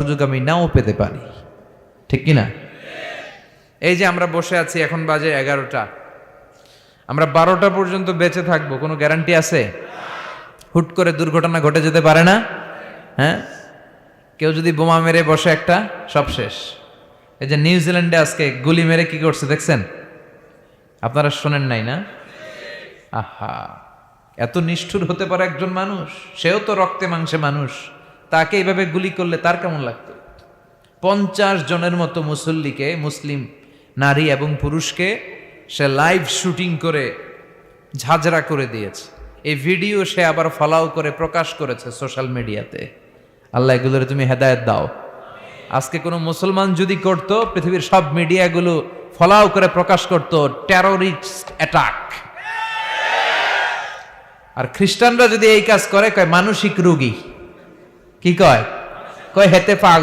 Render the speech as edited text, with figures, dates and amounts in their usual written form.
সুযোগ আমি নাও পেতে পারি, ঠিক কিনা? এই যে আমরা বসে আছি, এখন বাজে 11টা, আমরা 12টা পর্যন্ত বেঁচে থাকবো কোনো গ্যারান্টি আছে? হুট করে দুর্ঘটনা ঘটে যেতে পারে না? হ্যাঁ, কেউ যদি বোমা মেরে বসে একটা, সব শেষ। এই যে নিউজিল্যান্ডে আজকে গুলি মেরে কি করছে দেখছেন? আপনারা শোনেন নাই না? আহা, এত নিষ্ঠুর হতে পারে একজন মানুষ? সেও তো রক্তে মাংসে মানুষ, তাকে এইভাবে গুলি করলে তার কেমন লাগতো? 50 জনের মতো মুসল্লিকে, মুসলিম নারী এবং পুরুষকে সে লাইভ শুটিং করে ঝাঁঝরা করে দিয়েছে। এই ভিডিও সে আবার ফলাও করে প্রকাশ করেছে সোশ্যাল মিডিয়াতে। আল্লাহ এগুলোরে তুমি হেদায়েত দাও। আজকে কোনো মুসলমান যদি করত, পৃথিবীর সব মিডিয়াগুলো ফলাও করে প্রকাশ করত টেররিস্ট অ্যাটাক। আর খ্রিস্টানরা যদি এই কাজ করে, কয় মানসিক রোগী। কি কয়? কয় হেতে পাগল।